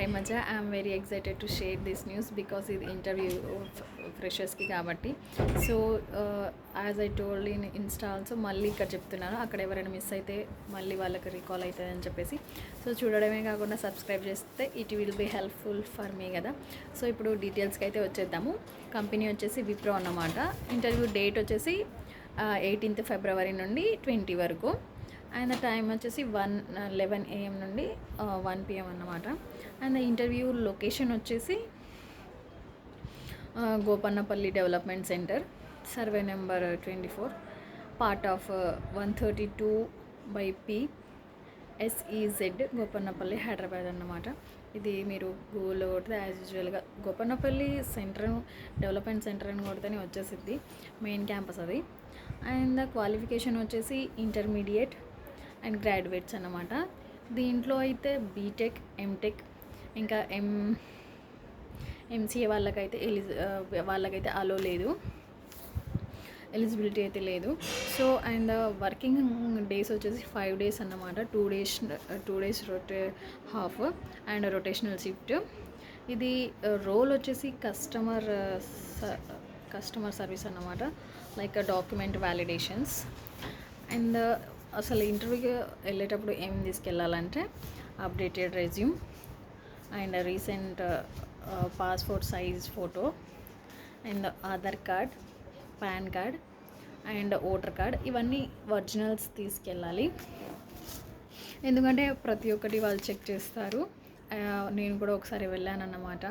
Hi Maja, I am very excited to share this news because ఇది interview ఫ్రెషర్స్కి కాబట్టి. So as I told in Insta also మళ్ళీ ఇక్కడ చెప్తున్నాను, అక్కడ ఎవరైనా మిస్ అయితే మళ్ళీ వాళ్ళకి రీకాల్ అవుతుంది అని చెప్పేసి. సో చూడడమే కాకుండా సబ్స్క్రైబ్ చేస్తే it will be helpful for me కదా. సో ఇప్పుడు డీటెయిల్స్కి అయితే వచ్చేద్దాము. కంపెనీ వచ్చేసి విప్రో అన్నమాట. ఇంటర్వ్యూ డేట్ వచ్చేసి 18th February నుండి 20 వరకు. అండ్ టైం వచ్చేసి 11 AM నుండి 1 PM అన్నమాట. అండ్ ఇంటర్వ్యూ లొకేషన్ వచ్చేసి Gopanpally development centre, survey number 24, part of 132/P SEZ, Gopanpally, Hyderabad అన్నమాట. ఇది మీరు గూగుల్లో కొడితే యాజ్ యూజువల్గా గోపన్నపల్లి సెంటర్ డెవలప్మెంట్ సెంటర్ అని కొడితేనే వచ్చేసిద్ది, మెయిన్ క్యాంపస్ అది. అండ్ క్వాలిఫికేషన్ వచ్చేసి ఇంటర్మీడియట్ అండ్ గ్రాడ్యుయేట్స్ అన్నమాట. దీంట్లో అయితే బీటెక్, ఎంటెక్, ఇంకా ఎంసీఏ వాళ్ళకైతే అలో లేదు, ఎలిజిబిలిటీ అయితే లేదు. సో అండ్ వర్కింగ్ డేస్ వచ్చేసి 5 days అన్నమాట. 2 days half and rotational shift. ఇది రోల్ వచ్చేసి కస్టమర్ సర్వీస్ అన్నమాట, లైక్ డాక్యుమెంట్ వ్యాలిడేషన్స్. అండ్ అసలు ఇంటర్వ్యూకి వెళ్ళేటప్పుడు ఏం తీసుకెళ్ళాలంటే updated resume and recent passport size photo and Aadhaar card, PAN card and voter card, ఇవన్నీ ఒరిజినల్స్ తీసుకెళ్ళాలి. ఎందుకంటే ప్రతి ఒక్కటి వాళ్ళు చెక్ చేస్తారు. నేను కూడా ఒకసారి వెళ్ళాను అన్నమాట.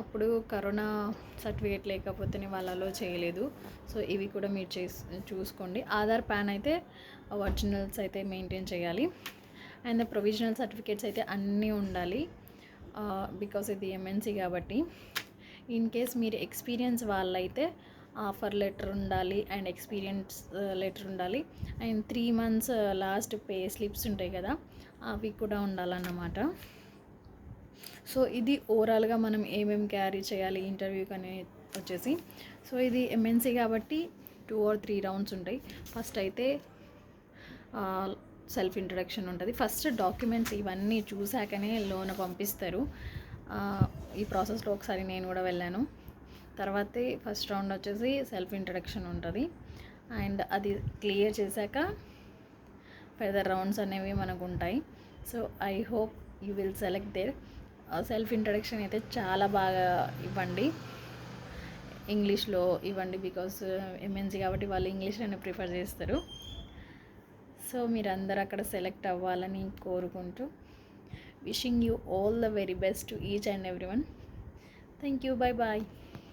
అప్పుడు కరోనా సర్టిఫికేట్ లేకపోతేనే వాళ్ళలో చేయలేదు. సో ఇవి కూడా మీరు చూసుకోండి. ఆధార్, పాన్ అయితే ఒరిజినల్స్ అయితే మెయింటైన్ చేయాలి. అండ్ ప్రొవిజనల్ సర్టిఫికేట్స్ అయితే అన్నీ ఉండాలి, బికాస్ ఇది ఎంఎన్సీ కాబట్టి. ఇన్ కేస్ మీరు ఎక్స్పీరియన్స్ వాళ్ళైతే ఆఫర్ లెటర్ ఉండాలి అండ్ ఎక్స్పీరియన్స్ లెటర్ ఉండాలి. And 3 months last pay slips ఉంటాయి కదా, అవి కూడా ఉండాలన్నమాట. సో ఇది ఓవరాల్గా మనం ఏమేమి క్యారీ చేయాలి ఇంటర్వ్యూకి అని వచ్చేసి. సో ఇది ఎంఎన్సీ కాబట్టి 2 or 3 rounds ఉంటాయి. ఫస్ట్ అయితే సెల్ఫ్ ఇంట్రడక్షన్ ఉంటుంది. ఫస్ట్ డాక్యుమెంట్స్ ఇవన్నీ చూశాకనే లోన పంపిస్తారు. ఈ ప్రాసెస్లో ఒకసారి నేను కూడా వెళ్ళాను. తర్వాతే ఫస్ట్ రౌండ్ వచ్చేసి సెల్ఫ్ ఇంట్రడక్షన్ ఉంటుంది. అండ్ అది క్లియర్ చేశాక ఫర్దర్ రౌండ్స్ అనేవి మనకు ఉంటాయి. So I hope you will select there. Self introduction అయితే చాలా బాగా ఇవ్వండి, ఇంగ్లీష్లో ఇవ్వండి, బికాస్ ఎంఎన్సీ కాబట్టి వాళ్ళు ఇంగ్లీష్లోనే ప్రిఫర్ చేస్తారు. సో మీరందరూ అక్కడ సెలెక్ట్ అవ్వాలని కోరుకుంటూ, wishing you all the very best to each and every one. Thank you, bye bye.